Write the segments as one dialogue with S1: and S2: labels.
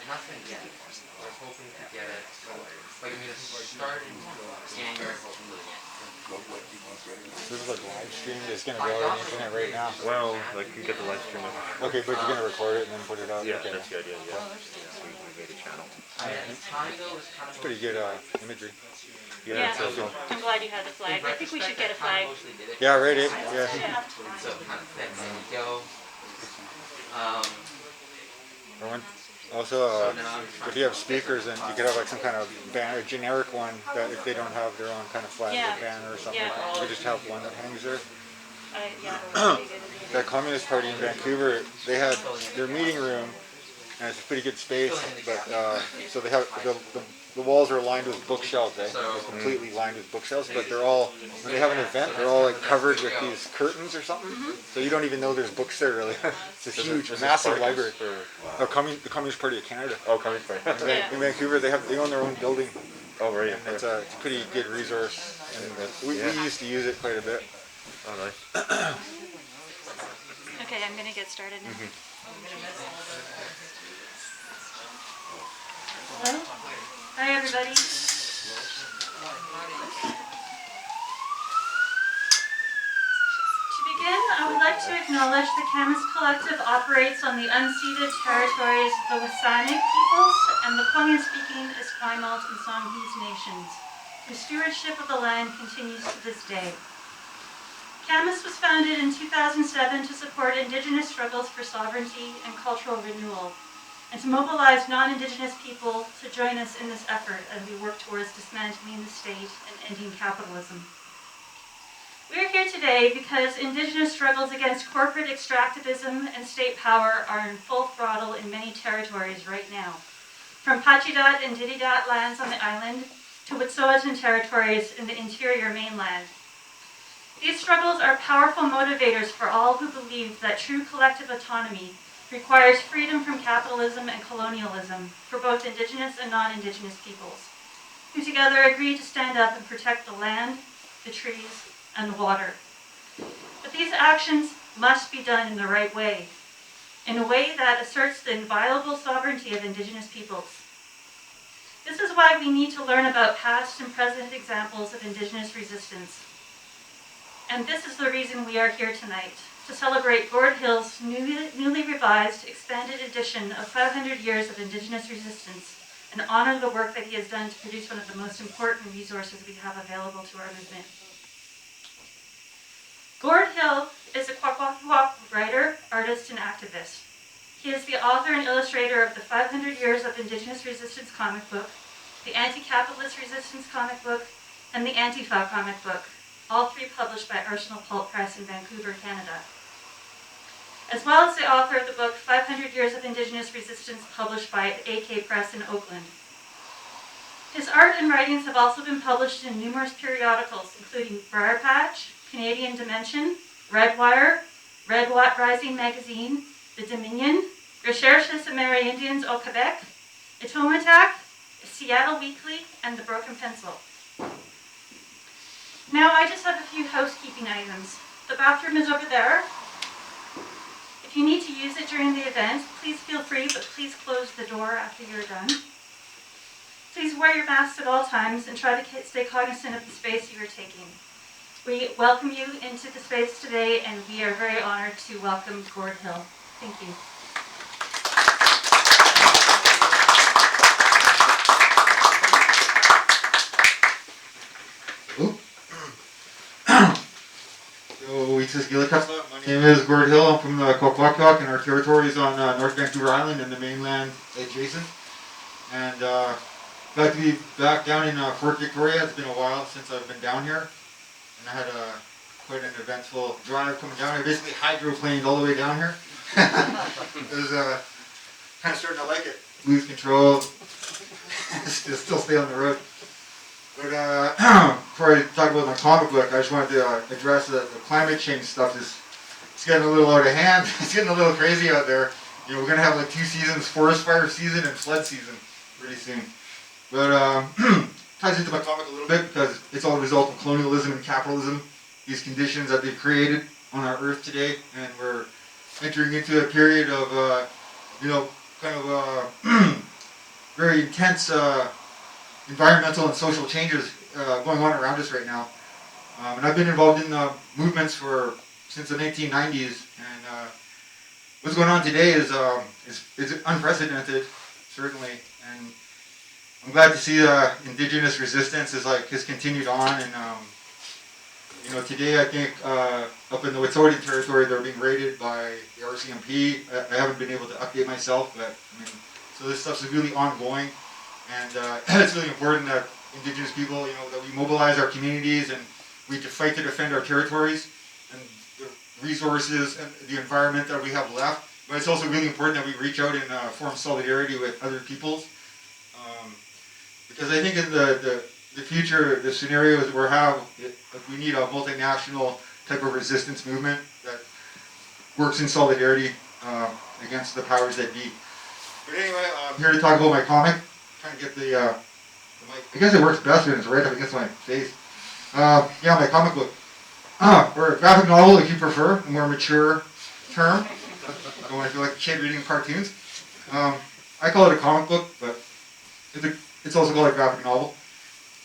S1: Nothing yet. I was hoping to get it. Like, I'm going to start in January, hopefully.
S2: This is like live stream. It's going to be on the internet right now.
S3: Well, like you get the live stream.
S2: Okay, but you're going to record it and then put it out?
S3: Yeah,
S2: okay.
S3: That's the idea, yeah. So we made a channel.
S2: It's pretty good imagery.
S4: Yeah, I'm glad you had the flag. I think we should get a flag.
S2: Yeah, right, yeah.
S1: So kind of thing. There we go.
S2: Also, if you have speakers, then you could have like some kind of banner, generic one that if they don't have their own kind of flag or banner or something, you could just have one that hangs there. The Communist Party in Vancouver, they had their meeting room, and it's a pretty good space, but so they have the walls are lined with bookshelves, They're completely lined with bookshelves, but they're all, when they have an event, they're all like covered with these curtains or something, so you don't even know there's books there really. It's a huge, massive library. The Communist Party of Canada.
S3: Oh, Communist Party.
S2: In Vancouver, they own their own building.
S3: Oh, right.
S2: And it's a pretty good resource, and we used to use it quite a bit.
S3: Oh, nice.
S4: Okay, I'm going to get started now. Hello? Hi, everybody. To begin, I would like to acknowledge the Camas Collective operates on the unceded territories of the Wasanic peoples and the Kwangin-speaking Esquimalt and Songhees nations, whose stewardship of the land continues to this day. Camas was founded in 2007 to support Indigenous struggles for sovereignty and cultural renewal, and to mobilize non-Indigenous people to join us in this effort as we work towards dismantling the state and ending capitalism. We are here today because Indigenous struggles against corporate extractivism and state power are in full throttle in many territories right now, from Pachidat and Dididat lands on the island to Wet'suwet'en territories in the interior mainland. These struggles are powerful motivators for all who believe that true collective autonomy requires freedom from capitalism and colonialism for both Indigenous and non-Indigenous peoples, who together agree to stand up and protect the land, the trees, and the water. But these actions must be done in the right way, in a way that asserts the inviolable sovereignty of Indigenous peoples. This is why we need to learn about past and present examples of Indigenous resistance. And this is the reason we are here tonight, to celebrate Gord Hill's newly revised, expanded edition of 500 Years of Indigenous Resistance, and honor the work that he has done to produce one of the most important resources we have available to our movement. Gord Hill is a Kwakwaka'wakw writer, artist, and activist. He is the author and illustrator of the 500 Years of Indigenous Resistance comic book, the Anti-Capitalist Resistance comic book, and the Antifa comic book, all three published by Arsenal Pulp Press in Vancouver, Canada, as well as the author of the book 500 Years of Indigenous Resistance, published by AK Press in Oakland. His art and writings have also been published in numerous periodicals, including Briar Patch, Canadian Dimension, Redwire, Red Rising Magazine, The Dominion, Recherches Amérindiens au Québec, Etomatak, Seattle Weekly, and The Broken Pencil. Now I just have a few housekeeping items. The bathroom is over there. If you need to use it during the event, please feel free, but please close the door after you're done. Please wear your masks at all times and try to stay cognizant of the space you are taking. We welcome you into the space today, and we are very honored to welcome Gord Hill. Thank you.
S2: My name is Gord Hill. I'm from the Kwakwaka'wakw, and our territory is on North Vancouver Island and the mainland adjacent. And glad to be back down in Fort Victoria. It's been a while since I've been down here, and I had quite an eventful drive coming down. I basically hydroplaned all the way down here. It was kind of starting to like it. Lose control, still stay on the road. But before I talk about my comic book, I just wanted to address the climate change stuff. It's getting a little out of hand. It's getting a little crazy out there. You know, we're gonna have like 2 seasons: forest fire season and flood season, pretty soon. But ties into my comic a little bit because it's all a result of colonialism and capitalism, these conditions that they've created on our earth today, and we're entering into a period of, very intense environmental and social changes going on around us right now. And I've been involved in movements since the 1990s, and what's going on today is unprecedented, certainly. And I'm glad to see Indigenous resistance has continued on, and today I think up in the Wet'suwet'en territory they're being raided by the RCMP. I haven't been able to update myself, but so this stuff's really ongoing, and it's really important that Indigenous people, that we mobilize our communities and we fight to defend our territories and the resources and the environment that we have left. But it's also really important that we reach out and form solidarity with other peoples. Because I think in the future, the scenarios we need a multinational type of resistance movement that works in solidarity against the powers that be. But anyway, I'm here to talk about my comic. I'm trying to get the mic. I guess it works best when it's right up against my face. My comic book. Or a graphic novel if you prefer, a more mature term. I don't want to feel like a kid reading cartoons. I call it a comic book, but it's also called a graphic novel.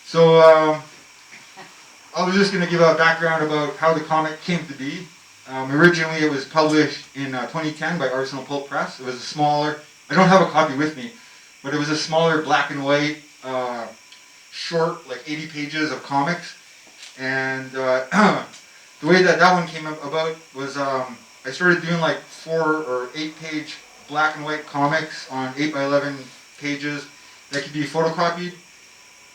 S2: So I was just going to give a background about how the comic came to be. Originally it was published in 2010 by Arsenal Pulp Press. It was a smaller, I don't have a copy with me, but it was a smaller black and white, short, like 80 pages of comics. And the way that one came about was I started doing like 4 or 8 page black and white comics on 8 by 11 pages that could be photocopied,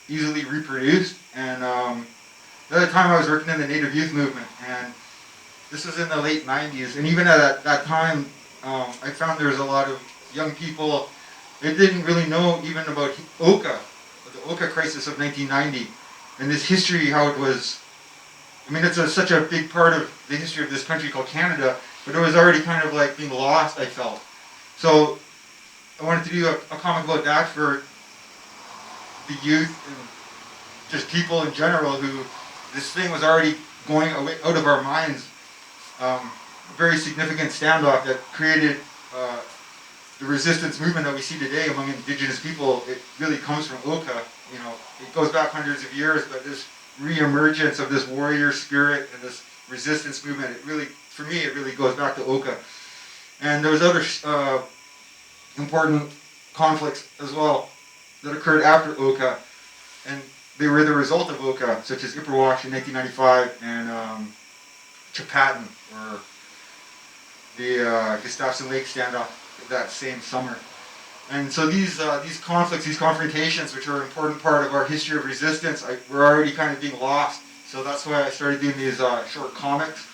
S2: easily reproduced. And at the time I was working in the Native Youth Movement, and this was in the late 90s. And even at that time, I found there was a lot of young people that didn't really know even about Oka, the Oka crisis of 1990, and this history, how it was. It's such a big part of the history of this country called Canada, but it was already kind of like being lost, I felt. So I wanted to do a comic about that for the youth and just people in general who this thing was already going out of our minds. A very significant standoff that created the resistance movement that we see today among Indigenous people. It really comes from Oka. It goes back hundreds of years, but this re-emergence of this warrior spirit and this resistance movement, for me, it really goes back to Oka. And there was other important conflicts as well that occurred after Oka, and they were the result of Oka, such as Ipperwash in 1995 and Chapatin, or the Gustafson Lake standoff that same summer. And so these conflicts, these confrontations, which are an important part of our history of resistance, were already kind of being lost. So that's why I started doing these short comics.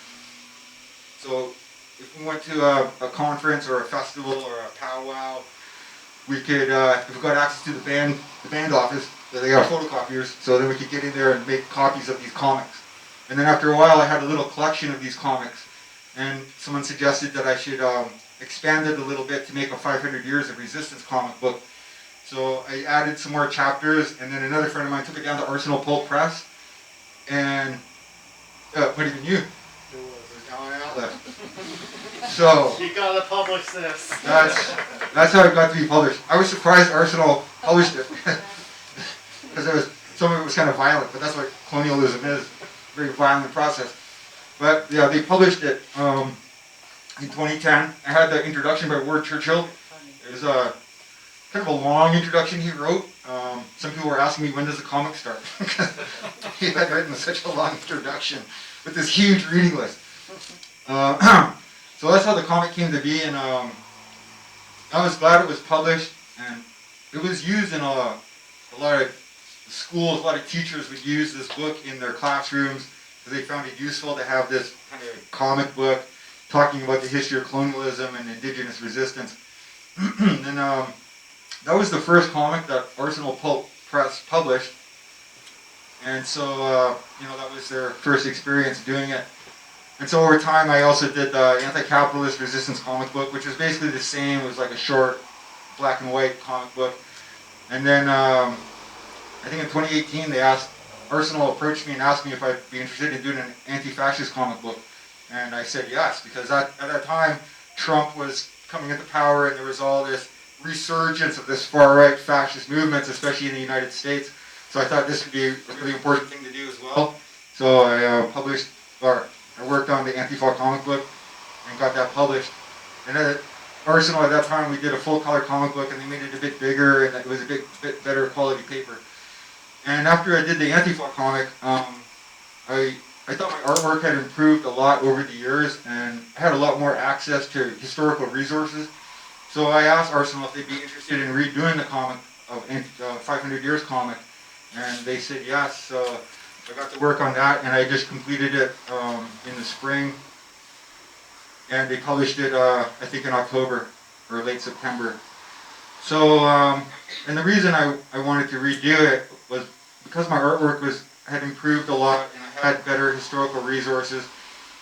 S2: So if we went to a conference or a festival or a powwow, we could, if we got access to the band office, they got photocopiers, so then we could get in there and make copies of these comics. And then after a while, I had a little collection of these comics, and someone suggested that I should expand it a little bit to make a 500 Years of Resistance comic book. So I added some more chapters, and then another friend of mine took it down to Arsenal Pulp Press, and what even you? There's now an outlet. So
S5: you gotta publish this.
S2: That's how it got to be published. I was surprised Arsenal published it because some of it was kind of violent, but that's what colonialism is, a very violent process. But yeah, they published it in 2010. I had the introduction by Ward Churchill. It was a kind of a long introduction he wrote. Some people were asking me, when does the comic start? He had written such a long introduction with this huge reading list. So that's how the comic came to be, and I was glad it was published, and it was used in a lot of schools. A lot of teachers would use this book in their classrooms because they found it useful to have this kind of comic book talking about the history of colonialism and Indigenous resistance. And that was the first comic that Arsenal Pulp Press published, and so that was their first experience doing it. And so over time, I also did the Anti-Capitalist Resistance comic book, which was basically the same. It was like a short black and white comic book. And then I think in 2018 Arsenal approached me and asked me if I'd be interested in doing an anti-fascist comic book, and I said yes, because at that time Trump was coming into power and there was all this resurgence of this far-right fascist movements, especially in the United States. So I thought this would be a really important thing to do as well. So I I worked on the Antifa comic book and got that published. And at Arsenal at that time, we did a full-color comic book, and they made it a bit bigger, and it was a bit better quality paper. And after I did the Antifa comic, I thought my artwork had improved a lot over the years, and I had a lot more access to historical resources. So I asked Arsenal if they'd be interested in redoing the comic of 500 Years comic, and they said yes. So I got to work on that, and I just completed it in the spring, and they published it I think in October or late September. So and the reason I wanted to redo it was because my artwork had improved a lot, and I had better historical resources,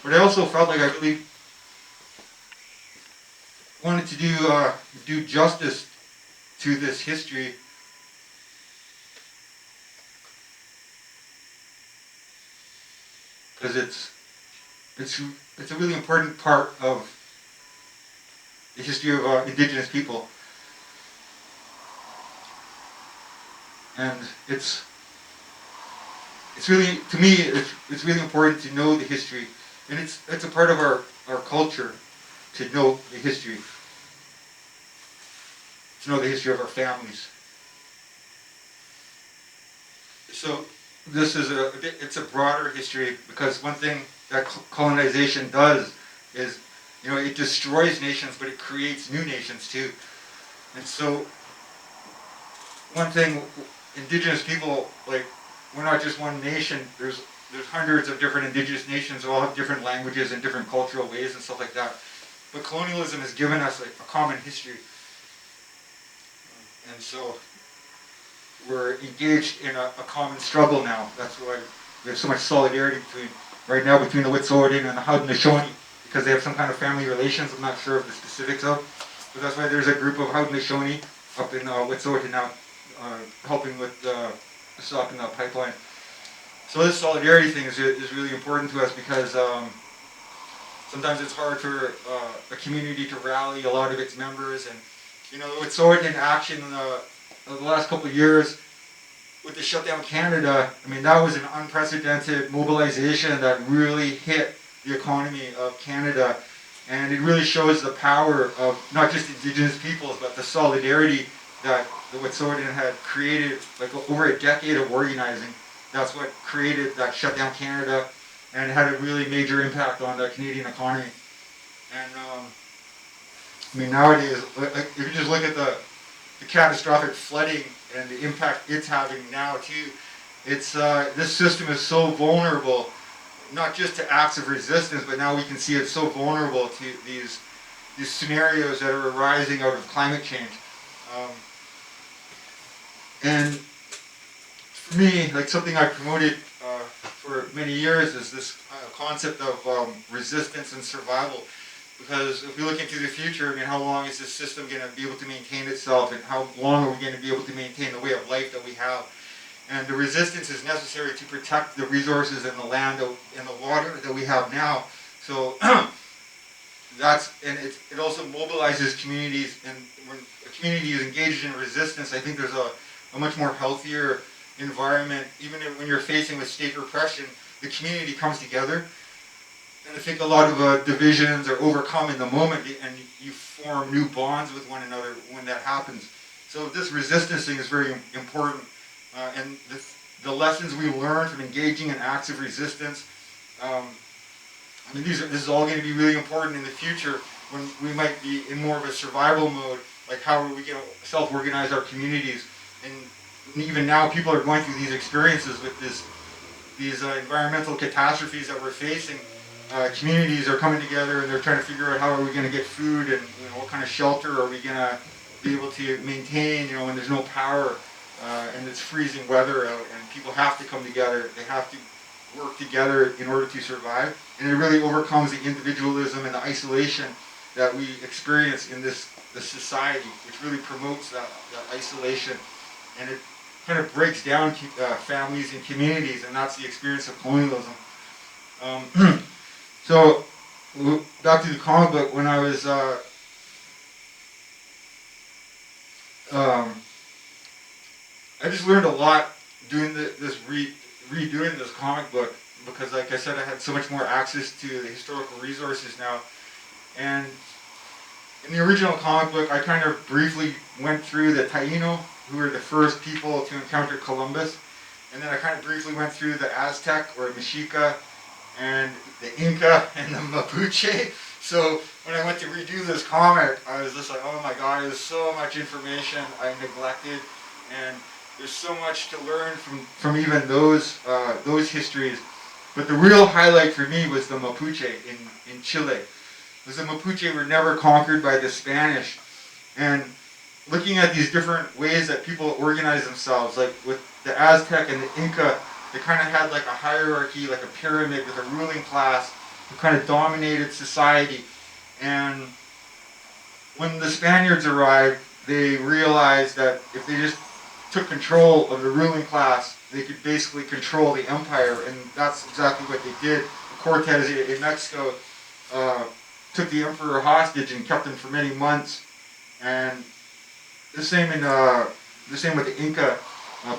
S2: but I also felt like I really wanted to do justice to this history. Because it's a really important part of the history of Indigenous people, and it's really, to me, it's really important to know the history, and it's a part of our culture to know the history, to know the history of our families. So this is it's a broader history, because one thing that colonization does is, it destroys nations, but it creates new nations too. And so one thing, Indigenous people, like, we're not just one nation. There's hundreds of different Indigenous nations who all have different languages and different cultural ways and stuff like that. But colonialism has given us a common history. And so we're engaged in a common struggle now. That's why there's so much solidarity right now between the Wet'suwet'en and the Haudenosaunee, because they have some kind of family relations. I'm not sure of the specifics of, but that's why there's a group of Haudenosaunee up in Wet'suwet'en now, helping with stopping the pipeline. So this solidarity thing is really important to us, because sometimes it's hard for a community to rally a lot of its members, and the Wet'suwet'en action in the last couple of years with the Shutdown Canada, I mean, that was an unprecedented mobilization that really hit the economy of Canada, and it really shows the power of not just Indigenous peoples, but the solidarity that the Wet'suwet'en had created, like, over a decade of organizing. That's what created that Shutdown Canada, and it had a really major impact on the Canadian economy. And I mean, nowadays, if you just look at the catastrophic flooding and the impact it's having now too, it's this system is so vulnerable, not just to acts of resistance, but now we can see it's so vulnerable to these scenarios that are arising out of climate change. And for me, like, something I promoted for many years is this concept of resistance and survival. Because if we look into the future, I mean, how long is this system going to be able to maintain itself, and how long are we going to be able to maintain the way of life that we have? And the resistance is necessary to protect the resources and the land and the water that we have now. So it also mobilizes communities, and when a community is engaged in resistance, I think there's a much more healthier environment. Even when you're facing with state repression, the community comes together. And I think a lot of divisions are overcome in the moment, and you form new bonds with one another when that happens. So this resistance thing is very important, and the lessons we learn from engaging in acts of resistance, I mean, this is all going to be really important in the future when we might be in more of a survival mode. Like, how are we going to self-organize our communities? And even now, people are going through these experiences with these environmental catastrophes that we're facing. Communities are coming together, and they're trying to figure out how are we going to get food, and what kind of shelter are we going to be able to maintain, when there's no power and it's freezing weather out, and people have to come together. They have to work together in order to survive, and it really overcomes the individualism and the isolation that we experience in this society, which really promotes that isolation, and it kind of breaks down families and communities, and that's the experience of colonialism. So back to the comic book, when I was I just learned a lot doing redoing this comic book, because like I said, I had so much more access to the historical resources now. And in the original comic book, I kind of briefly went through the Taino, who were the first people to encounter Columbus. And then I kind of briefly went through the Aztec or Mexica and the Inca and the Mapuche. So when I went to redo this comic, I was just like, oh my God, there's so much information I neglected. And there's so much to learn from even those histories. But the real highlight for me was the Mapuche in Chile. Because the Mapuche were never conquered by the Spanish. And looking at these different ways that people organize themselves, like with the Aztec and the Inca, they kind of had like a hierarchy, like a pyramid with a ruling class who kind of dominated society. And when the Spaniards arrived, they realized that if they just took control of the ruling class, they could basically control the empire, and that's exactly what they did. Cortez in Mexico took the emperor hostage and kept him for many months, and the same with the Inca.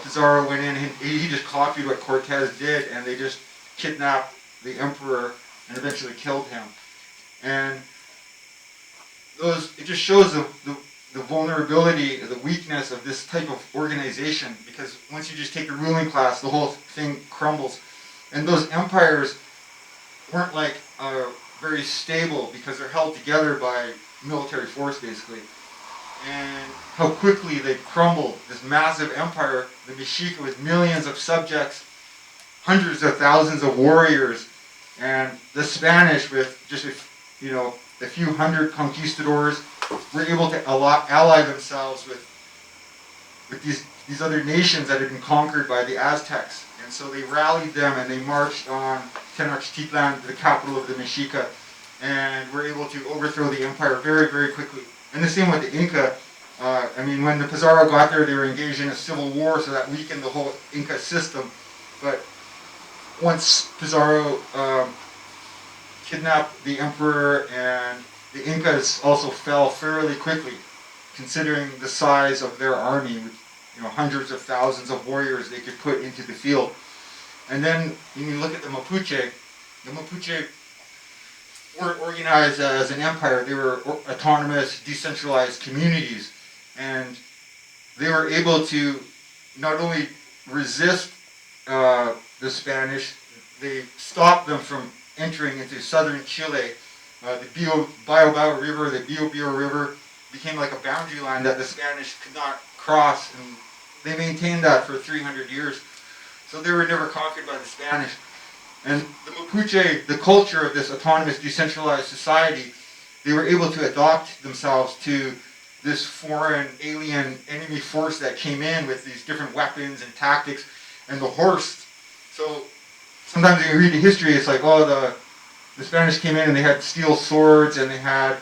S2: Pizarro went in and he just copied what Cortez did, and they just kidnapped the emperor and eventually killed him. And it just shows the vulnerability, the weakness of this type of organization, because once you just take the ruling class, the whole thing crumbles. And those empires weren't like very stable, because they're held together by military force basically. And how quickly they crumbled. This massive empire, the Mexica, with millions of subjects, hundreds of thousands of warriors, and the Spanish with just a few hundred conquistadors were able to ally themselves with these other nations that had been conquered by the Aztecs. And so they rallied them and they marched on Tenochtitlan, the capital of the Mexica, and were able to overthrow the empire very, very quickly. And the same with the Inca. When the Pizarro got there, they were engaged in a civil war, so that weakened the whole Inca system. But once Pizarro kidnapped the emperor, and the Incas also fell fairly quickly, considering the size of their army, with hundreds of thousands of warriors they could put into the field. And then when you look at the Mapuche weren't organized as an empire. They were autonomous, decentralized communities, and they were able to not only resist the Spanish, they stopped them from entering into southern Chile. The Biobao River, the Biobío River, became like a boundary line that the Spanish could not cross, and they maintained that for 300 years. So they were never conquered by the Spanish. And the Mapuche, the culture of this autonomous, decentralized society, they were able to adopt themselves to this foreign, alien enemy force that came in with these different weapons and tactics, and the horse. So sometimes when you read the history, it's like, oh, the Spanish came in and they had steel swords and they had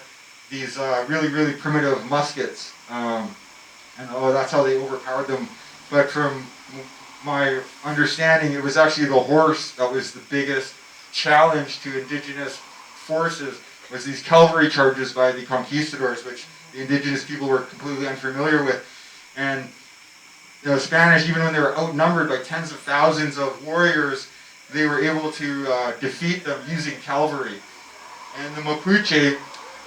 S2: these really, really primitive muskets. And that's how they overpowered them. But from my understanding, it was actually the horse that was the biggest challenge to indigenous forces, was these cavalry charges by the conquistadors, which the indigenous people were completely unfamiliar with. And the Spanish, even when they were outnumbered by tens of thousands of warriors, they were able to defeat them using cavalry. And the Mapuche,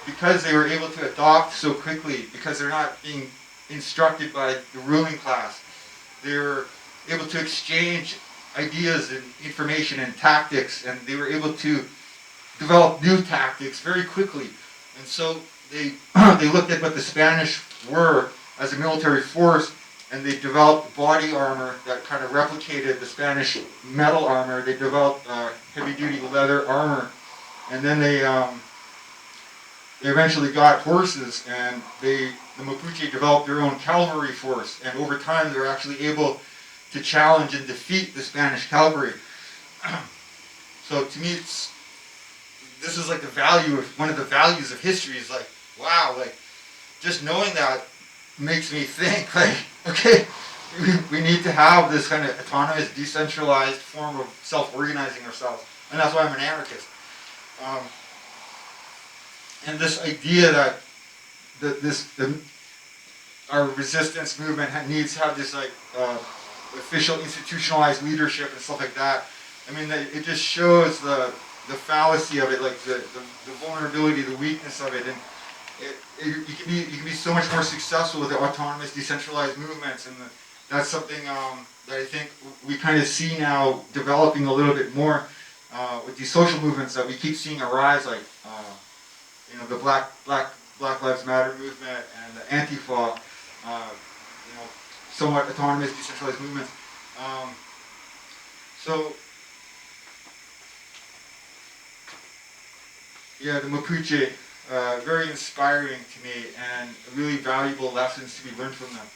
S2: because they were able to adopt so quickly, because they're not being instructed by the ruling class, they were able to exchange ideas and information and tactics, and they were able to develop new tactics very quickly. And so they looked at what the Spanish were as a military force, and they developed body armor that kind of replicated the Spanish metal armor. They developed heavy-duty leather armor, and then they eventually got horses, and the Mapuche developed their own cavalry force, and over time they were actually able to challenge and defeat the Spanish cavalry. So to me, this is like one of the values of history is like, wow, like just knowing that makes me think like, okay, we need to have this kind of autonomous, decentralized form of self-organizing ourselves, and that's why I'm an anarchist. And this idea that our resistance movement needs to have this like official institutionalized leadership and stuff like that. I mean, it just shows the fallacy of it, like the vulnerability, the weakness of it, and you can be so much more successful with the autonomous, decentralized movements, and that's something that I think we kind of see now developing a little bit more with these social movements that we keep seeing arise, like the Black Lives Matter movement and the Antifa, somewhat autonomous, decentralized movements. Yeah, the Mapuche, very inspiring to me, and really valuable lessons to be learned from them.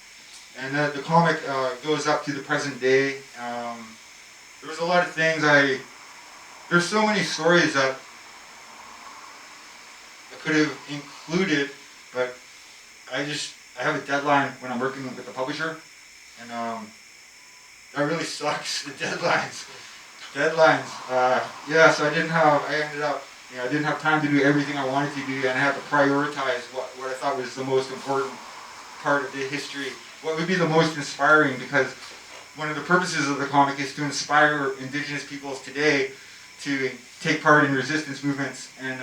S2: And the comic goes up to the present day. There was a lot of things there's so many stories that I could have included, but I have a deadline when I'm working with the publisher, and that really sucks, the deadlines. So I didn't have time to do everything I wanted to do, and I had to prioritize what I thought was the most important part of the history, what would be the most inspiring, because one of the purposes of the comic is to inspire Indigenous peoples today to take part in resistance movements, and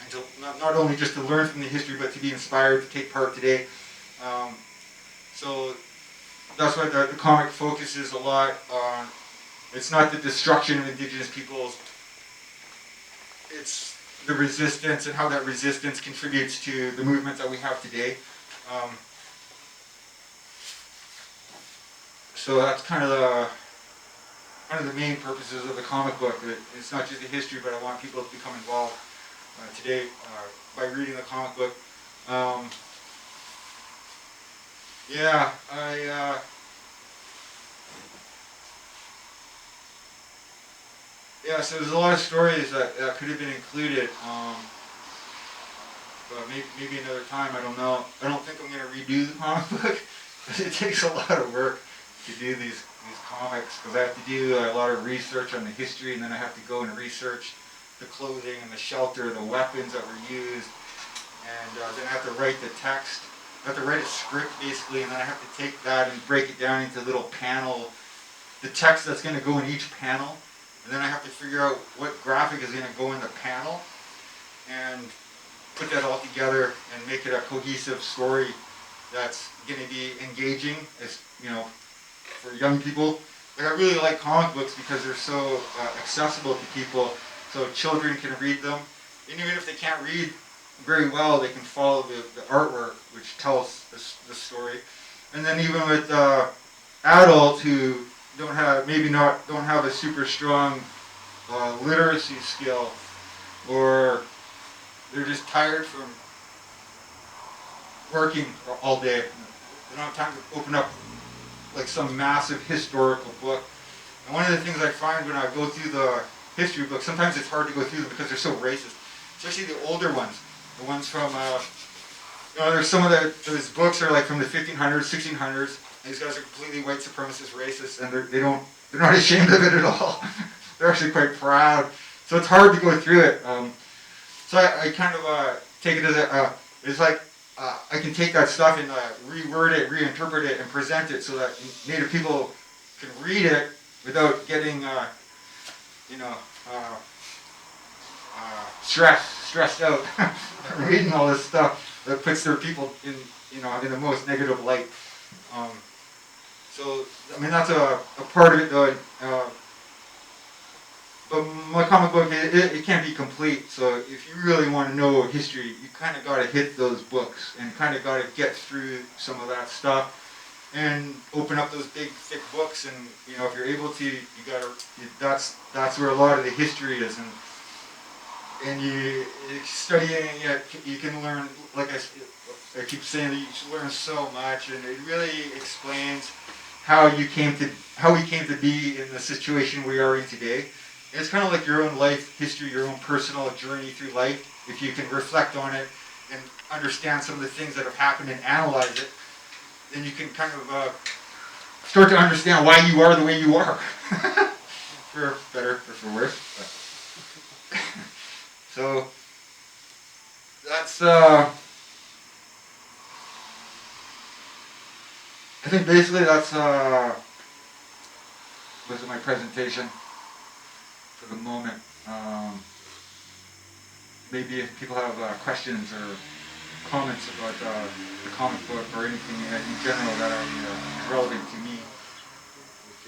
S2: to not only just to learn from the history, but to be inspired to take part today. So that's why the comic focuses a lot on, it's not the destruction of Indigenous peoples, it's the resistance and how that resistance contributes to the movement that we have today. So that's kind of the main purposes of the comic book. It's not just the history, but I want people to become involved today by reading the comic book. So there's a lot of stories that could have been included, but maybe another time, I don't know. I don't think I'm going to redo the comic book, because it takes a lot of work to do these comics, because I have to do a lot of research on the history, and then I have to go and research the clothing and the shelter, the weapons that were used, and then I have to write the text. I have to write a script, basically, and then I have to take that and break it down into little panel, the text that's going to go in each panel. And then I have to figure out what graphic is going to go in the panel and put that all together and make it a cohesive story that's going to be engaging, as for young people. Like, I really like comic books because they're so accessible to people, so children can read them. And even if they can't read very well, they can follow the artwork, which tells the story. And then even with adults who don't have a super strong literacy skill, or they're just tired from working all day. They don't have time to open up like some massive historical book. And one of the things I find when I go through the history books, sometimes it's hard to go through them because they're so racist, especially the older ones, the ones from there's some of those books are like from the 1500s, 1600s. These guys are completely white supremacist racists, and they're not ashamed of it at all. They're actually quite proud. So it's hard to go through it. So I kind of take it as it's like I can take that stuff and reword it, reinterpret it, and present it so that Native people can read it without getting stressed out reading all this stuff that puts their people in the most negative light. So, I mean, that's a part of it, though. But my comic book, it can't be complete. So if you really want to know history, you kind of got to hit those books and kind of got to get through some of that stuff and open up those big, thick books. And, if you're able to, that's where a lot of the history is. And you studying it, you can learn, like I keep saying, that you should learn so much, and it really explains how we came to be in the situation we are in today. And it's kind of like your own life history, your own personal journey through life. If you can reflect on it and understand some of the things that have happened and analyze it, then you can kind of start to understand why you are the way you are. For better or for worse. But so that's I think basically that's was my presentation for the moment. Maybe if people have questions or comments about the comic book or anything in general that is relevant to me,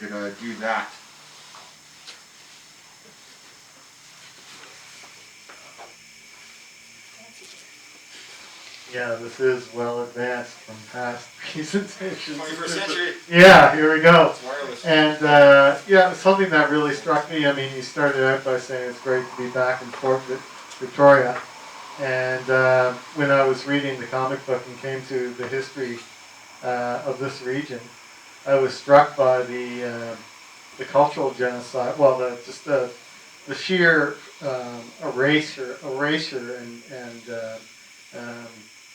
S2: we could do that.
S5: Yeah, this is well advanced from past presentations.
S2: 21st century.
S5: Yeah, here we go.
S2: It's wireless.
S5: And yeah, something that really struck me, I mean, you started out by saying it's great to be back in Fort Victoria. And when I was reading the comic book and came to the history of this region, I was struck by the cultural genocide, well, the sheer erasure and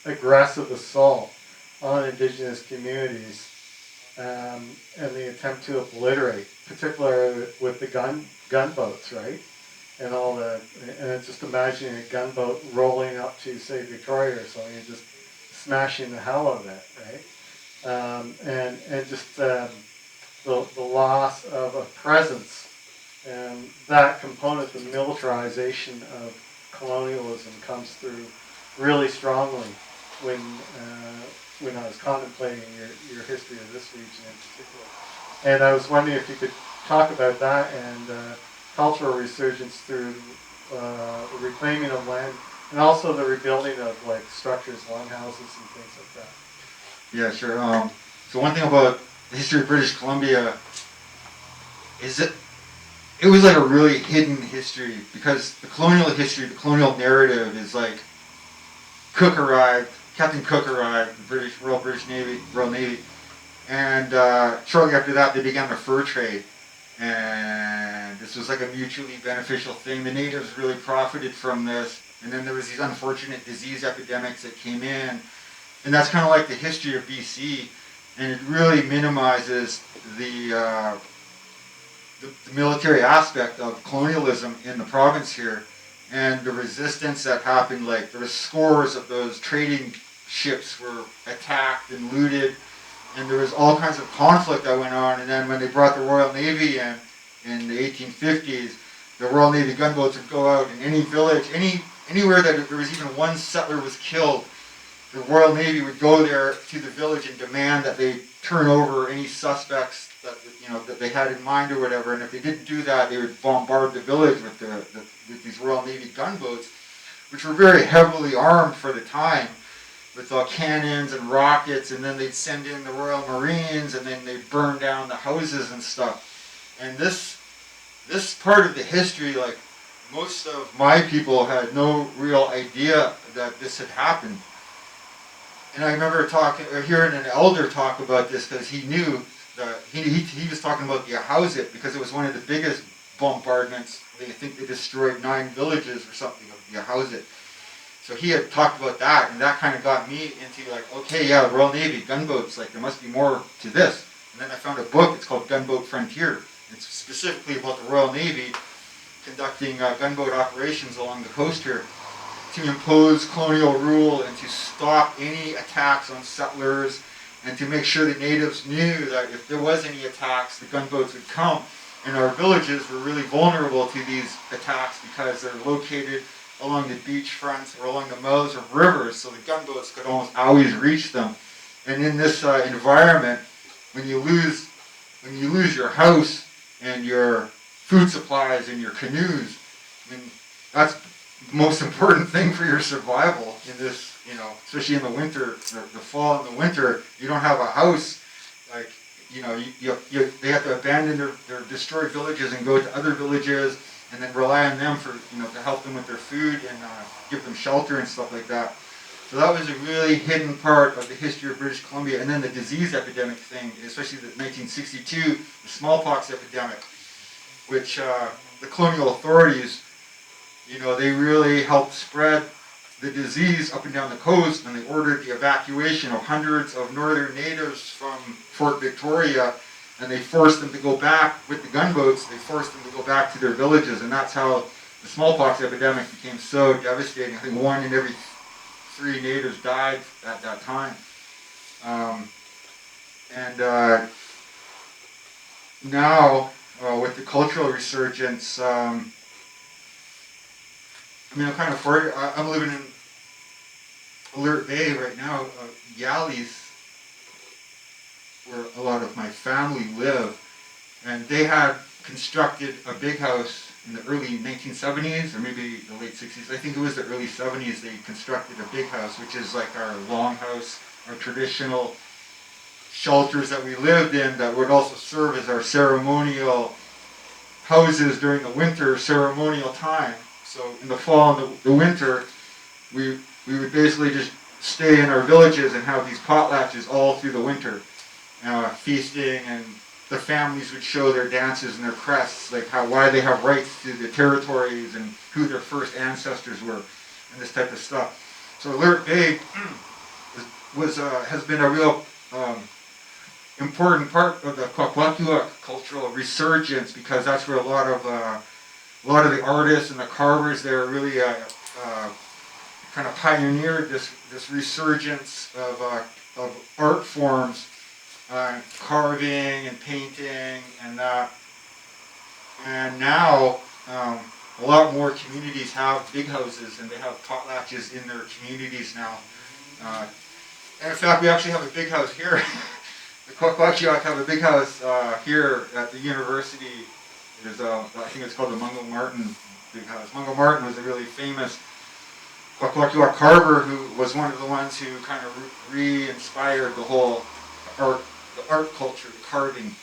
S5: aggressive assault on Indigenous communities, and the attempt to obliterate, particularly with the gunboats, right? And all the, and just imagining a gunboat rolling up to, say, Victoria or something, and just smashing the hell out of it, right? And just the loss of a presence, and that component, the militarization of colonialism, comes through really strongly when I was contemplating your history of this region in particular. And I was wondering if you could talk about that and cultural resurgence through the reclaiming of land and also the rebuilding of like structures, longhouses and things like that.
S2: Yeah, sure. So one thing about the history of British Columbia is that it was like a really hidden history, because the colonial history, the colonial narrative is like Captain Cook arrived, the Royal Navy, and shortly after that they began the fur trade, and this was like a mutually beneficial thing. The natives really profited from this, and then there was these unfortunate disease epidemics that came in, and that's kind of like the history of BC, and it really minimizes the military aspect of colonialism in the province here, and the resistance that happened. Like there were scores of those trading ships were attacked and looted, and there was all kinds of conflict that went on. And then when they brought the Royal Navy in the 1850s, the Royal Navy gunboats would go out in any village, anywhere that there was even one settler was killed, the Royal Navy would go there to the village and demand that they turn over any suspects that they had in mind or whatever. And if they didn't do that, they would bombard the village with these Royal Navy gunboats, which were very heavily armed for the time, with cannons and rockets. And then they'd send in the Royal Marines, and then they'd burn down the houses and stuff. And this part of the history, like most of my people had no real idea that this had happened. And I remember hearing an elder talk about this, because he knew that he was talking about the Ahousaht, because it was one of the biggest bombardments. I think they destroyed 9 villages or something of the Ahousaht. So he had talked about that, and that kind of got me into like, okay, yeah, the Royal Navy, gunboats, like there must be more to this. And then I found a book, it's called Gunboat Frontier. It's specifically about the Royal Navy conducting gunboat operations along the coast here to impose colonial rule and to stop any attacks on settlers, and to make sure the natives knew that if there was any attacks, the gunboats would come. And our villages were really vulnerable to these attacks because they're located along the beach fronts or along the mouths of rivers, so the gunboats could almost always reach them. And in this environment, when you lose your house and your food supplies and your canoes, I mean, that's the most important thing for your survival in this, especially in the winter, the fall and the winter. You don't have a house, like, they have to abandon their destroyed villages and go to other villages, and then rely on them for, to help them with their food and give them shelter and stuff like that. So that was a really hidden part of the history of British Columbia. And then the disease epidemic thing, especially the 1962, the smallpox epidemic, which the colonial authorities, they really helped spread the disease up and down the coast, and they ordered the evacuation of hundreds of northern natives from Fort Victoria and they forced them to go back with the gunboats. They forced them to go back to their villages, and that's how the smallpox epidemic became so devastating. I think 1 in every 3 natives died at that time. Now, with the cultural resurgence, I'm kind of for it. I'm living in Alert Bay right now, Yali's, where a lot of my family live, and they had constructed a big house in the early 1970s, or maybe the late 60s. I think it was the early 70s they constructed a big house, which is like our longhouse, our traditional shelters that we lived in that would also serve as our ceremonial houses during the winter ceremonial time. So in the fall and the winter, we would basically just stay in our villages and have these potlatches all through the winter, feasting, and the families would show their dances and their crests, like why they have rights to the territories and who their first ancestors were, and this type of stuff. So Alert Bay has been a real important part of the Kwakwaka'wakw cultural resurgence, because that's where a lot of the artists and the carvers there really kind of pioneered this resurgence of art forms, carving and painting and that. And now a lot more communities have big houses, and they have potlatches in their communities now. And in fact, we actually have a big house here. The Kwakwaka'wakw have a big house here at the university. There's I think it's called the Mungo Martin big house. Mungo Martin was a really famous Kwakwaka'wakw carver who was one of the ones who kind of re-inspired the whole art culture, the carving.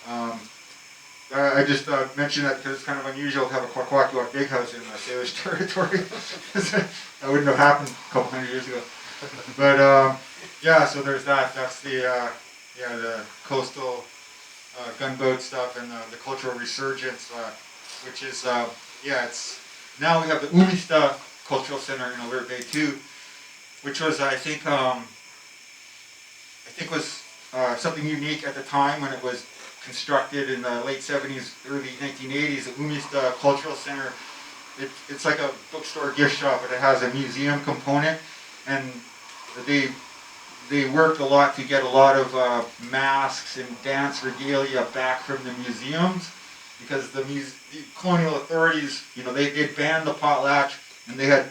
S2: I just mentioned that because it's kind of unusual to have a Kwakwaka'wakw big house in the Salish territory. That wouldn't have happened a couple hundred years ago. But yeah, so there's that. That's the coastal gunboat stuff and the cultural resurgence, which is it's now we have the Umista Cultural Center in Alert Bay too, which was I think was something unique at the time when it was constructed in the late 70s, early 1980s. The Umista Cultural Center, it's like a bookstore gift shop, but it has a museum component, and they worked a lot to get a lot of masks and dance regalia back from the museums, because the colonial authorities, they'd banned the potlatch, and they had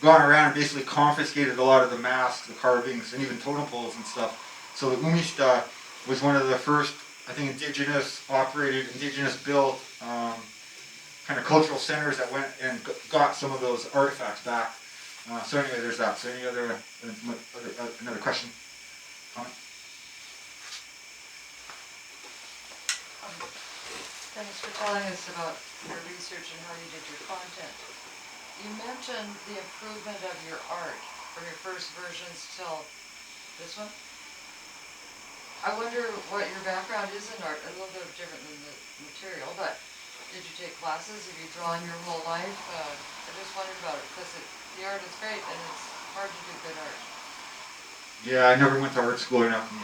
S2: gone around and basically confiscated a lot of the masks, the carvings, and even totem poles and stuff. So the Umista was one of the first, I think, indigenous-operated, indigenous-built kind of cultural centers that went and got some of those artifacts back. So anyway, there's that. So any other another question? Comment?
S6: Thanks for telling us about your research and how you did your content. You mentioned the improvement of your art from your first versions till this one. I wonder what your background is in art. A little bit different than the material, but did you take classes? Have you drawn your whole life? I just wondered about it, because the art is great and it's hard to do good art.
S2: Yeah, I never went to art school or nothing.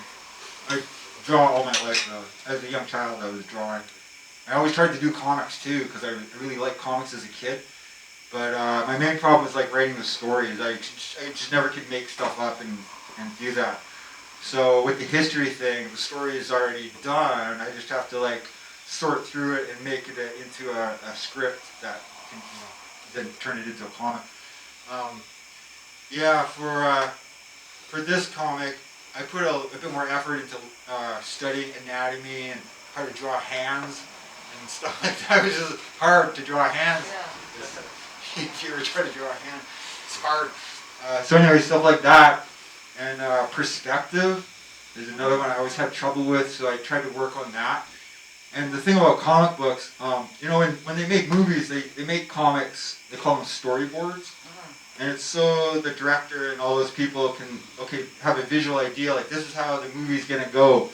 S2: I draw all my life though. As a young child, I was drawing. I always tried to do comics too, because I really liked comics as a kid. But my main problem was like writing the stories. I just never could make stuff up and do that. So with the history thing, the story is already done. I just have to like sort through it and make it into a script that can then turn it into a comic. For this comic, I put a bit more effort into studying anatomy and how to draw hands and stuff like that. It was just hard to draw hands.
S6: Yeah.
S2: If you ever try to draw a hand, it's hard. So anyway, stuff like that. And perspective is another one I always had trouble with, so I tried to work on that. And the thing about comic books, when they make movies, they make comics, they call them storyboards. And it's so the director and all those people can, have a visual idea, like this is how the movie's gonna go.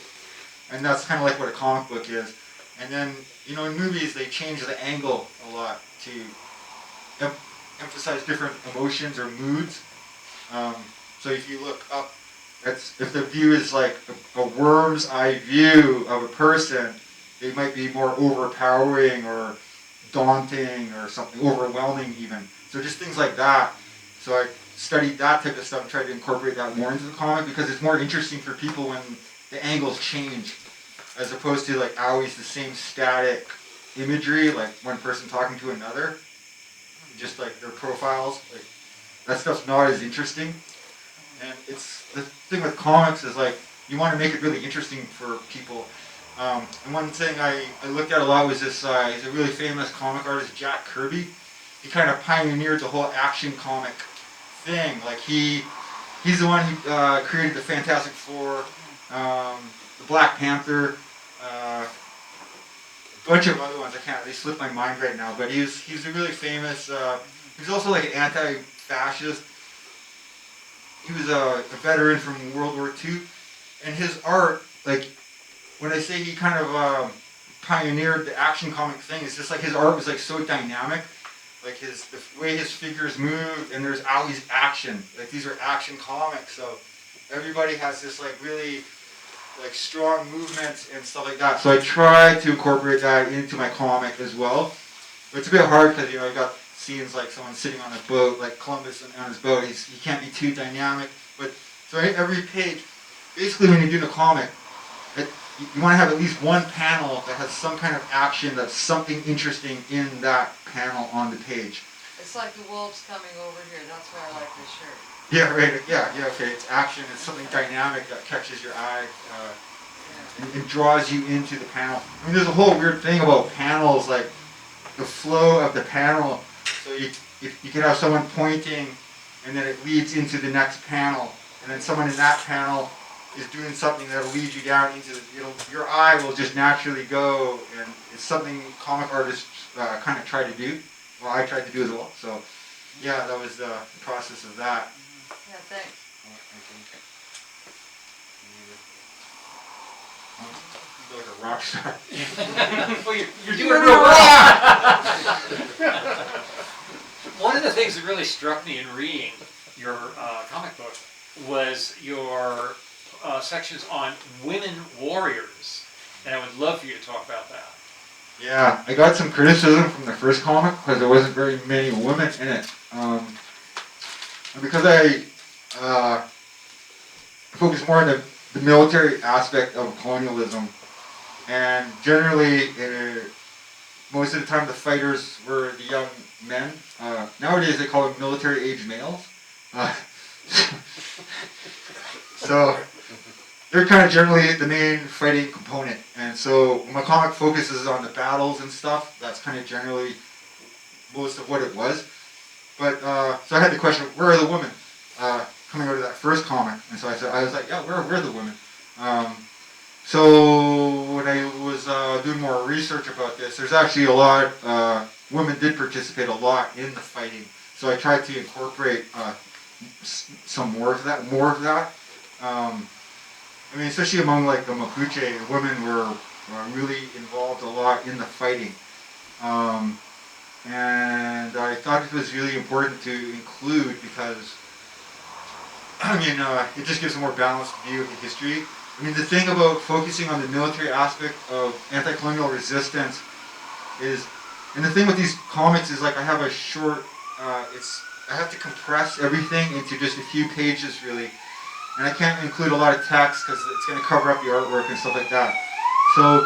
S2: And that's kind of like what a comic book is. And then, in movies, they change the angle a lot to emphasize different emotions or moods. So if you look up that's if the view is like a worm's eye view of a person, they might be more overpowering or daunting or something, overwhelming even. So just things like that. So I studied that type of stuff and tried to incorporate that more into the comic because it's more interesting for people when the angles change, as opposed to like always the same static imagery, like one person talking to another, just like their profiles. Like that stuff's not as interesting. And it's the thing with comics is like you want to make it really interesting for people. And one thing I looked at a lot was this. He's a really famous comic artist, Jack Kirby. He kind of pioneered the whole action comic thing. Like he's the one who created the Fantastic Four, the Black Panther, a bunch of other ones. They slip my mind right now. But he's a really famous. He was also like an anti-fascist. He was a veteran from World War II, and his art, like when I say he kind of pioneered the action comic thing, it's just like his art was like so dynamic, like the way his figures moved, and there's always action. Like these are action comics, so everybody has this like really like strong movements and stuff like that. So I try to incorporate that into my comic as well. But it's a bit hard because I got scenes like someone sitting on a boat, like Columbus on his boat. He can't be too dynamic. But so every page, basically when you're doing a comic, you want to have at least one panel that has some kind of action, that's something interesting in that panel on the page.
S6: It's like the wolves coming over here, that's why I like this shirt.
S2: Yeah, right. Yeah, okay. It's action. It's something dynamic that catches your eye and draws you into the panel. I mean, there's a whole weird thing about panels, like the flow of the panel. So you can have someone pointing, and then it leads into the next panel, and then someone in that panel is doing something that'll lead you down into your eye will just naturally go, and it's something comic artists kind of try to do. Well, I tried to do as well. So, yeah, that was the process of that.
S6: Yeah, thanks.
S2: I feel like a rock star.
S7: Well, you're doing it real well. One of the things that really struck me in reading your comic book was your sections on women warriors, and I would love for you to talk about that.
S2: Yeah, I got some criticism from the first comic because there wasn't very many women in it. And because I focus more on the military aspect of colonialism, and generally, most of the time the fighters were the young men. Nowadays they call them military-age males. So they're kind of generally the main fighting component. And so when my comic focuses on the battles and stuff, that's kind of generally most of what it was. But so I had the question, where are the women? Coming out of that first comic. And so I was like, yeah, where are the women? So when I was doing more research about this, there's actually a lot, women did participate a lot in the fighting. So I tried to incorporate some more of that. I mean, especially among like the Mapuche, women were really involved a lot in the fighting. And I thought it was really important to include because, I mean, it just gives a more balanced view of the history. I mean, the thing about focusing on the military aspect of anti-colonial resistance is, and the thing with these comics is like I have a short, I have to compress everything into just a few pages really. And I can't include a lot of text because it's going to cover up the artwork and stuff like that. So,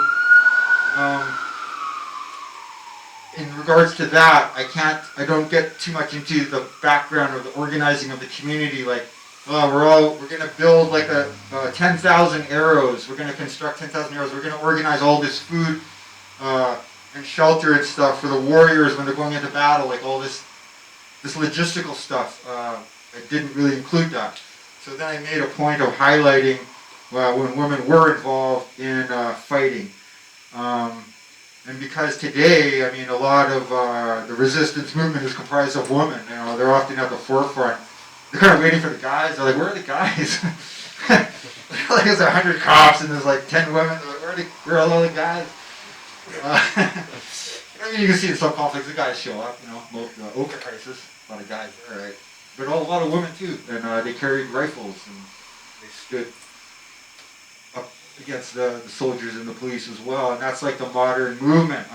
S2: in regards to that, I don't get too much into the background or the organizing of the community. Like, we're going to build like a 10,000 arrows. We're going to construct 10,000 arrows. We're going to organize all this food and shelter and stuff for the warriors when they're going into battle. Like all this logistical stuff. I didn't really include that. So then I made a point of highlighting when women were involved in fighting. And because today, I mean, a lot of the resistance movement is comprised of women. You know, they're often at the forefront. They're kind of waiting for the guys. They're like, where are the guys? Like there's 100 cops and there's like 10 women. They're like, where are all the guys? I mean, you can see in some conflicts, the guys show up. You know, the Oka crisis, a lot of guys there, right? But a lot of women too, and they carried rifles and they stood up against the soldiers and the police as well, and that's like the modern movement.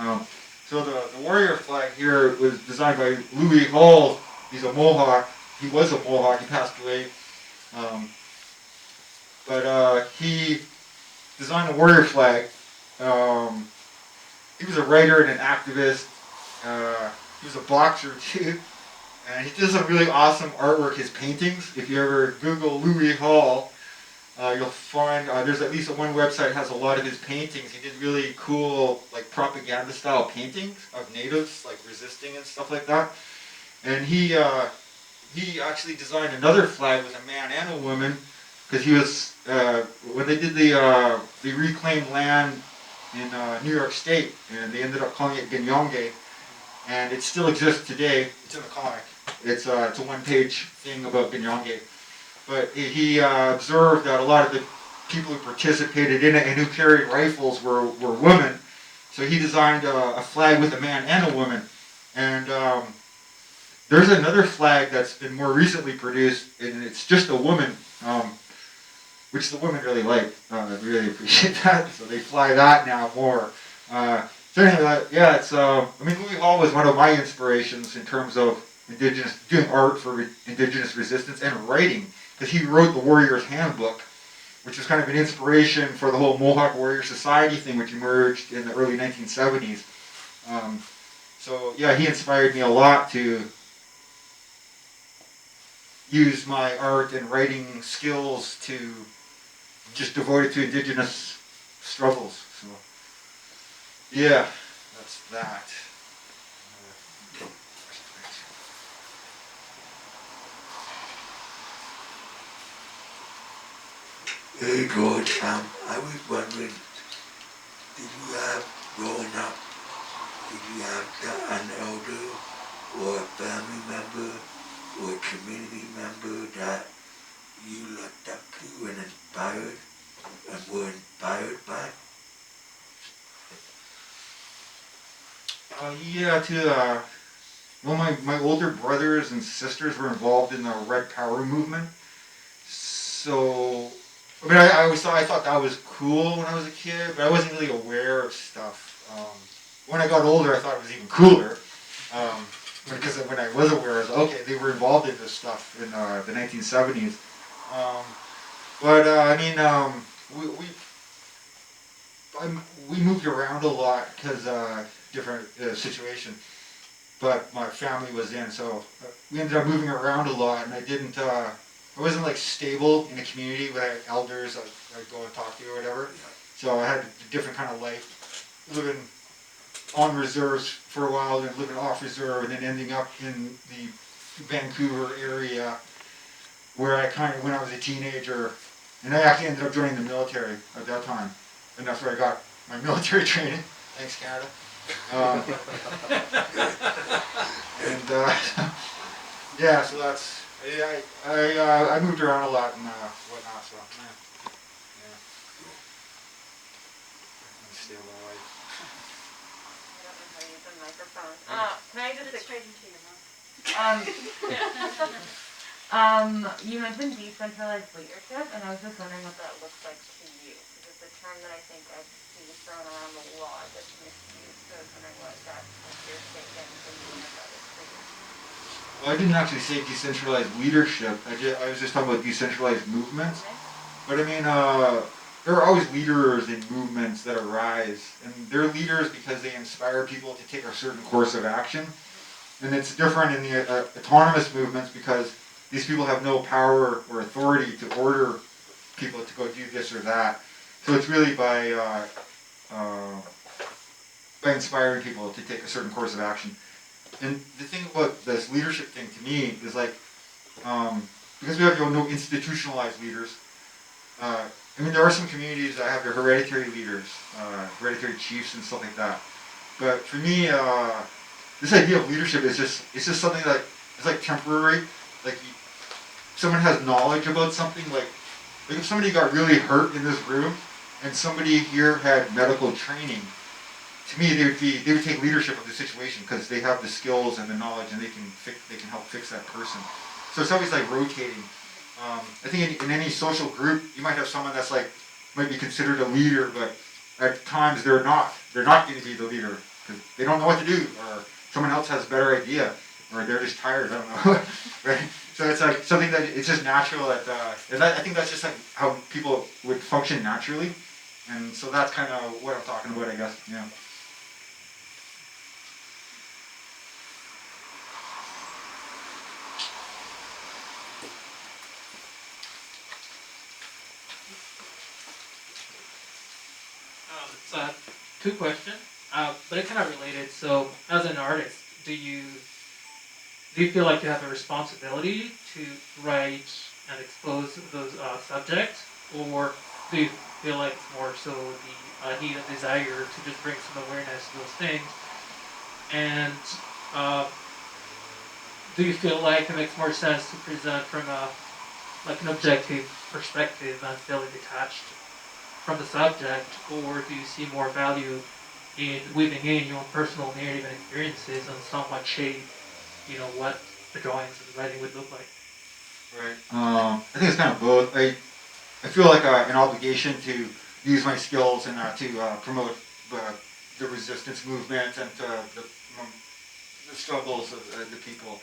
S2: So the warrior flag here was designed by Louis Hall. He's a Mohawk. He was a Mohawk. He passed away. But he designed a warrior flag. He was a writer and an activist. He was a boxer too. And he did some really awesome artwork, his paintings. If you ever Google Louis Hall, you'll find there's at least one website that has a lot of his paintings. He did really cool, like propaganda style paintings of natives, like resisting and stuff like that. And he actually designed another flag with a man and a woman, because he was when they did the reclaimed land in New York State, and they ended up calling it Ganyonge, and it still exists today. It's in the comic. It's a one-page thing about Ganyonge. But he observed that a lot of the people who participated in it and who carried rifles were women. So he designed a flag with a man and a woman. And there's another flag that's been more recently produced, and it's just a woman, which the women really like. They really appreciate that. So they fly that now more. So anyway, yeah, it's. I mean, Louis Hall was one of my inspirations in terms of doing art for Indigenous resistance and writing, because he wrote the Warrior's Handbook, which was kind of an inspiration for the whole Mohawk Warrior Society thing, which emerged in the early 1970s. So yeah, he inspired me a lot to use my art and writing skills to just devote it to Indigenous struggles. So yeah, that's that.
S8: Hey George, I was wondering, did you have, growing up, did you have an elder or a family member or a community member that you looked up to and inspired and were inspired by?
S2: Yeah, well, my older brothers and sisters were involved in the Red Power movement. So, I mean, I thought that was cool when I was a kid, but I wasn't really aware of stuff. When I got older, I thought it was even cooler. Because when I was aware, I was like, okay, they were involved in this stuff in the 1970s. I mean, we moved around a lot because different situation. But my family was in, so we ended up moving around a lot, and I wasn't like stable in a community with elders I'd go and talk to or whatever. So I had a different kind of life, living on reserves for a while, then living off reserve, and then ending up in the Vancouver area where I kind of, when I was a teenager, and I actually ended up joining the military at that time, and that's where I got my military training. Thanks, Canada. Yeah, so that's. Yeah, I moved around a lot and whatnot, so yeah. Stay my life.
S9: I don't know how to use the microphone. Can I just
S4: It's right into your mouth.
S9: you mentioned decentralized leadership, and I was just wondering what that looks like to you, because it's a term that I think I've seen thrown around a lot that's misused. So I was wondering what that, what's your statement and meaning of that is for you.
S2: Well, I didn't actually say decentralized leadership. I was just talking about decentralized movements. But I mean, there are always leaders in movements that arise, and they're leaders because they inspire people to take a certain course of action. And it's different in the autonomous movements because these people have no power or authority to order people to go do this or that. So it's really by inspiring people to take a certain course of action. And the thing about this leadership thing to me is like, because we have no institutionalized leaders, I mean, there are some communities that have their hereditary leaders, hereditary chiefs and stuff like that. But for me, this idea of leadership is it's just something that is like temporary. Like someone has knowledge about something, like if somebody got really hurt in this room and somebody here had medical training, to me, they would take leadership of the situation because they have the skills and the knowledge, and they can help fix that person. So it's always like rotating. I think in any social group, you might have someone that's like, might be considered a leader, but at times they're not going to be the leader because they don't know what to do, or someone else has a better idea, or they're just tired, I don't know, right? So it's like something that it's just natural that, and I think that's just like how people would function naturally, and so that's kind of what I'm talking about, I guess, yeah.
S10: So two questions, but it's kind of related. So as an artist, do you feel like you have a responsibility to write and expose those subjects, or do you feel like it's more so the need and desire to just bring some awareness to those things? And do you feel like it makes more sense to present from an objective perspective and feeling detached from the subject, or do you see more value in weaving in your own personal narrative and experiences and somewhat shape, what the drawings and the writing would look like?
S2: Right. I think it's kind of both. I feel like an obligation to use my skills and to promote the resistance movement and the struggles of the people.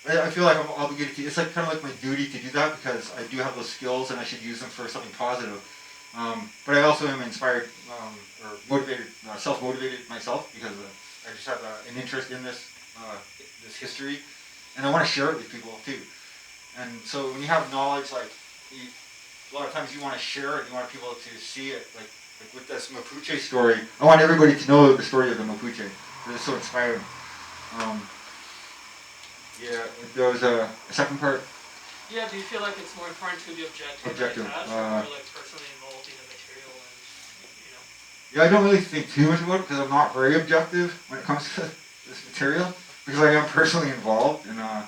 S2: I feel like I'm obligated to. It's like kind of like my duty to do that because I do have those skills and I should use them for something positive. But I also am inspired or motivated, self-motivated myself because I just have an interest in this history, and I want to share it with people too. And so when you have knowledge, like a lot of times you want to share it, you want people to see it. Like with this Mapuche story, I want everybody to know the story of the Mapuche. It's so inspiring. Yeah, there was a second part.
S10: Yeah, do you feel like it's more important to be objective
S2: Objective.
S10: or like personally involved in the material and,
S2: Yeah, I don't really think too much about it because I'm not very objective when it comes to this material because I am personally involved. And yeah,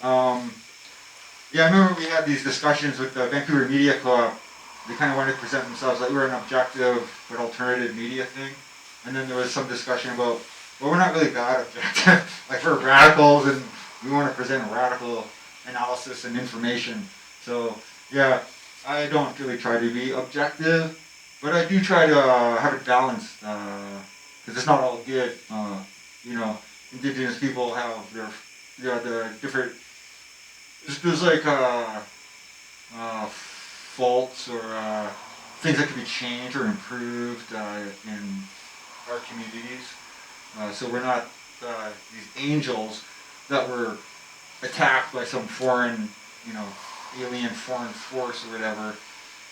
S2: I remember we had these discussions with the Vancouver Media Co-op. They kind of wanted to present themselves like we're an objective but alternative media thing. And then there was some discussion about, well, we're not really that objective. Like we're radicals and we want to present radical analysis and information. So yeah, I don't really try to be objective, but I do try to have it balanced because it's not all good. Indigenous people have the different. There's like faults or things that could be changed or improved in our communities. So we're not these angels that were attacked by some foreign, alien foreign force or whatever.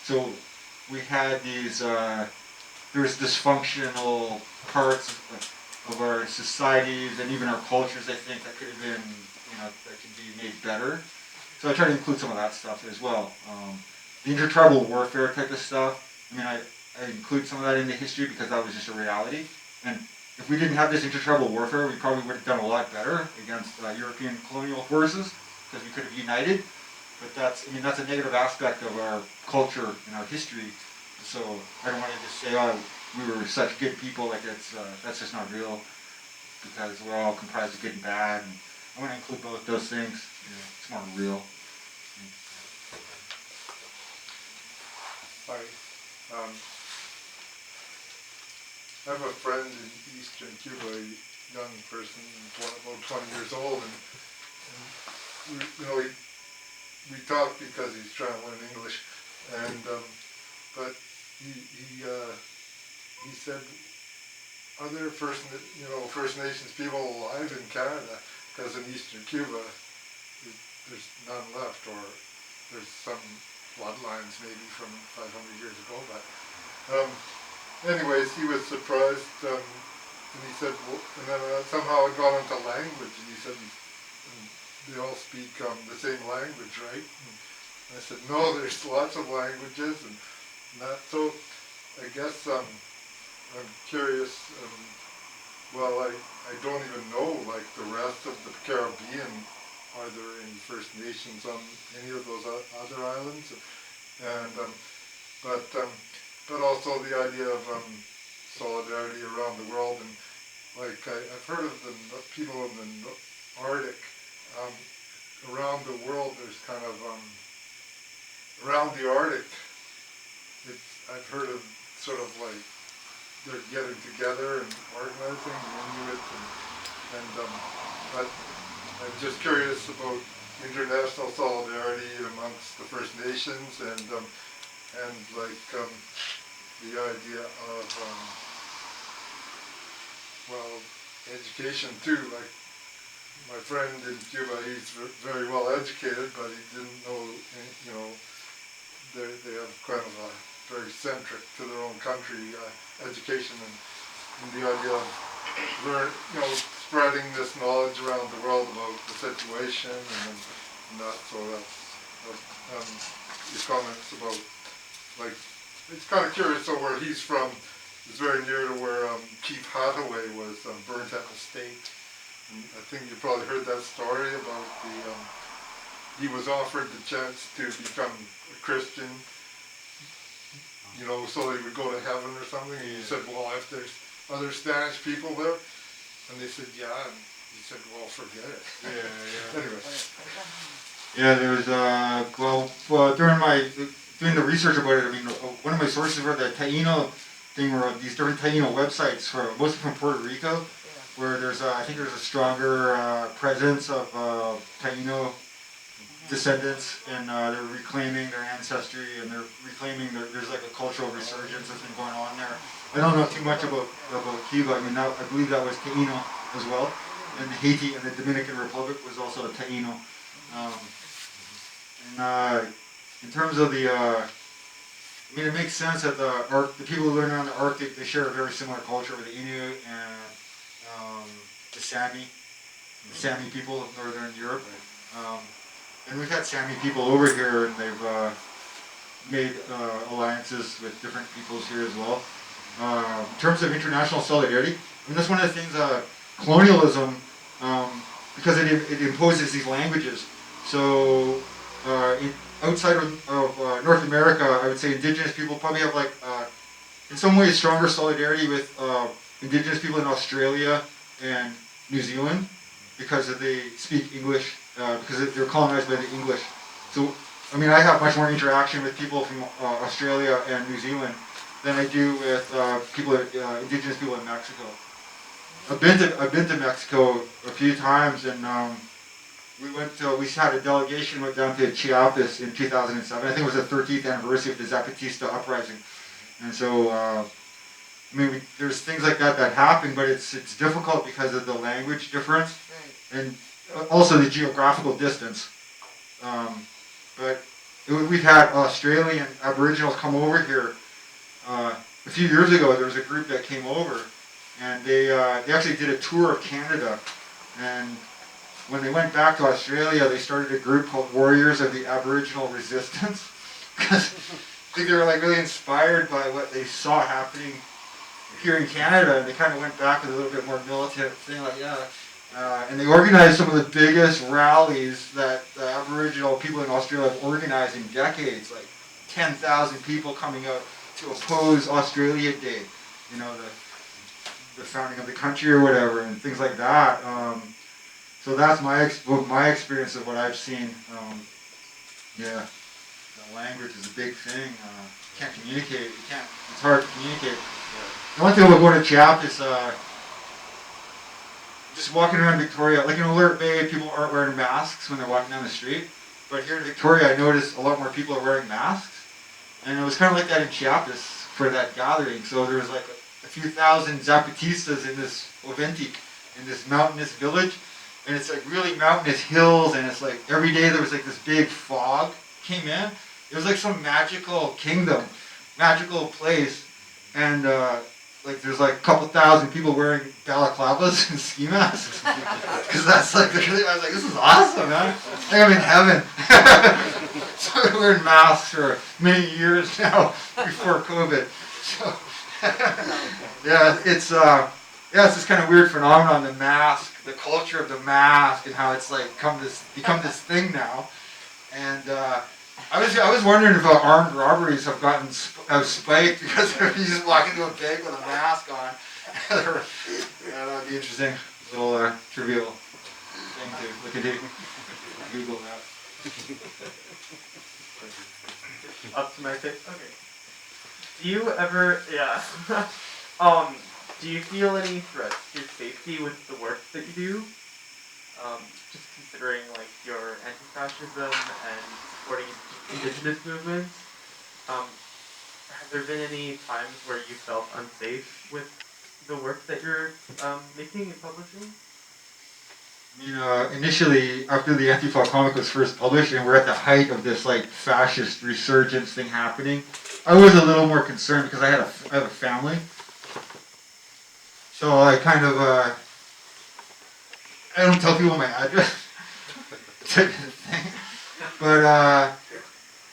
S2: So we had these, there's dysfunctional parts of our societies and even our cultures, I think, that could have been, that could be made better. So I try to include some of that stuff as well. The intertribal warfare type of stuff, I include some of that in the history because that was just a reality. And if we didn't have this intertribal warfare, we probably would have done a lot better against European colonial forces because we could have united. But that's a negative aspect of our culture and our history. So I don't want to just say, oh, we were such good people. Like that's just not real because we're all comprised of good and bad. And I want to include both those things. It's more real.
S5: Hi. I have a friend in eastern Cuba, a young person, about 20 years old, and we talk because he's trying to learn English, and but he said, are there First Nations people alive in Canada? Because in eastern Cuba, there's none left, or there's some bloodlines maybe from 500 years ago, but anyways, he was surprised, and he said, well, and then somehow it got into language, and he said, they all speak the same language, right? And I said, no, there's lots of languages, and that, so I guess I'm curious, well, I don't even know, like the rest of the Caribbean, are there any First Nations on any of those other islands? And but also the idea of solidarity around the world, and like I've heard of the people in the Arctic. Around the world, there's kind of
S11: around the Arctic, I've heard of sort of like they're getting together and organizing Inuit but I'm just curious about international solidarity amongst the First Nations and the idea of well, education too. Like my friend in Cuba, he's very well educated, but he didn't know, you know, they have kind of a very centric to their own country education and the idea of spreading this knowledge around the world about the situation and that. So that's your comments about, like, it's kind of curious. So where he's from is very near to where Chief Hathaway was burnt at the stake. And I think you probably heard that story about he was offered the chance to become a Christian, you know, so he would go to heaven or something. And he said, well, if there's other Spanish people there, and they said, yeah, and he said, well, forget it. Anyway.
S2: Yeah, there was, doing the research about it, I mean, one of my sources were the Taino thing, where these different Taino websites, mostly from Puerto Rico, where there's, I think there's a stronger presence of Taino descendants, and they're reclaiming their ancestry, and they're reclaiming there's like a cultural resurgence that's been going on there. I don't know too much about Cuba. I mean, I believe that was Taino as well, and Haiti and the Dominican Republic was also a Taino. In terms of I mean, it makes sense that the people who learn around the Arctic, they share a very similar culture with the Inuit and the Sami people of Northern Europe. And we've had Sami people over here, and they've made alliances with different peoples here as well. In terms of international solidarity, I mean, that's one of the things, colonialism, because it imposes these languages. So outside of North America, I would say Indigenous people probably have in some ways stronger solidarity with Indigenous people in Australia and New Zealand because they speak English, because they're colonized by the English. So, I mean, I have much more interaction with people from Australia and New Zealand than I do with Indigenous people in Mexico. I've been to Mexico a few times, and we had a delegation went down to Chiapas in 2007. I think it was the 13th anniversary of the Zapatista uprising, and so I mean, there's things like that happen, but it's difficult because of the language difference and also the geographical distance. But we've had Australian Aboriginals come over here. A few years ago, there was a group that came over, and they actually did a tour of Canada, and when they went back to Australia, they started a group called Warriors of the Aboriginal Resistance, because I think they were like really inspired by what they saw happening here in Canada, and they kind of went back with a little bit more militant thing, and they organized some of the biggest rallies that the Aboriginal people in Australia have organized in decades, like 10,000 people coming out to oppose Australia Day, you know, the founding of the country or whatever, and things like that. So that's my experience of what I've seen. Yeah, the language is a big thing. You can't communicate. It's hard to communicate. The one thing about going to Chiapas, just walking around Victoria, like in Alert Bay, people aren't wearing masks when they're walking down the street. But here in Victoria, I noticed a lot more people are wearing masks. And it was kind of like that in Chiapas for that gathering. So there was like a few thousand Zapatistas in this Oventic, in this mountainous village. And it's like really mountainous hills, and it's like every day there was like this big fog came in. It was like some magical kingdom, magical place. And like there's like a couple thousand people wearing balaclavas and ski masks. Because that's like, I was like, this is awesome, man. I think I'm in heaven. So I've been wearing masks for many years now before COVID. So it's this kind of weird phenomenon, the mask, the culture of the mask, and how it's like become this thing now. And I was wondering if armed robberies have spiked because you just walk into a bank with a mask on. That would be interesting. A little trivial thing to look into. Google that.
S12: Up to my face. Okay. Do you ever, yeah. Do you feel any threats to your safety with the work that you do? Just considering like your anti-fascism and supporting indigenous movements. Have there been any times where you felt unsafe with the work that you're making and publishing?
S2: I mean, initially, after the Antifa comic was first published, and we're at the height of this like fascist resurgence thing happening, I was a little more concerned because I have a family. So I kind of I don't tell people my address type of thing, but at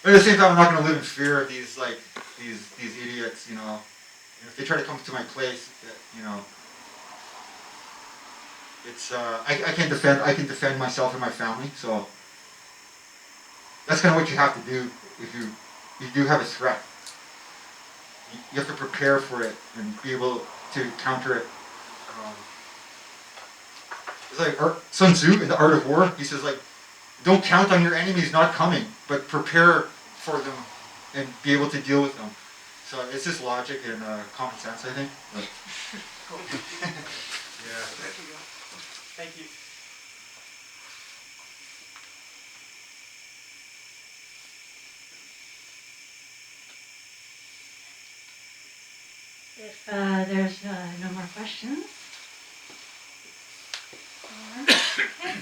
S2: the same time, I'm not going to live in fear of these like these idiots. You know, if they try to come to my place, you know. It's I can defend myself and my family, so that's kind of what you have to do if you do have a threat. You have to prepare for it and be able to counter it. It's like Sun Tzu in The Art of War. He says like, don't count on your enemies not coming, but prepare for them and be able to deal with them. So it's just logic and common sense, I think. Yeah.
S12: Thank you.
S4: If there's no more questions. Okay.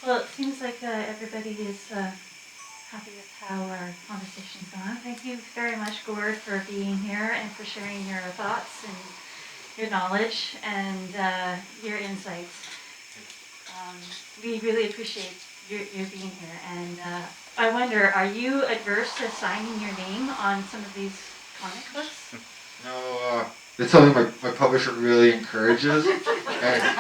S4: Well, it seems like everybody is happy with how our conversation's gone. Thank you very much, Gord, for being here and for sharing your thoughts and your knowledge and your insights. We really appreciate your being here. And I wonder, are you adverse to signing your name on some of these comic books?
S2: No, it's something my publisher really encourages. And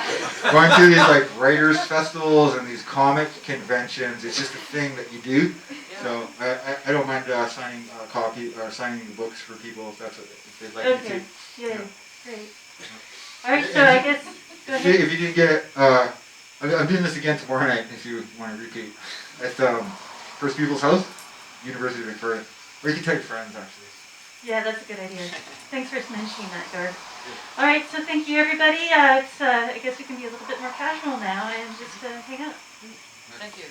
S2: going to these like writers festivals and these comic conventions, it's just a thing that you do. So I don't mind signing a copy or signing the books for people if they'd like me to.
S4: Yeah, great. All right, so I guess go ahead.
S2: If you didn't get it, I'm doing this again tomorrow night. If you want to repeat, at First People's House, University of Victoria, or you can tell your friends actually.
S4: Yeah, that's a good idea. Thanks for mentioning that, Gord. All right, so thank you, everybody. I guess we can be a little bit more casual now and just hang out.
S6: Thank you.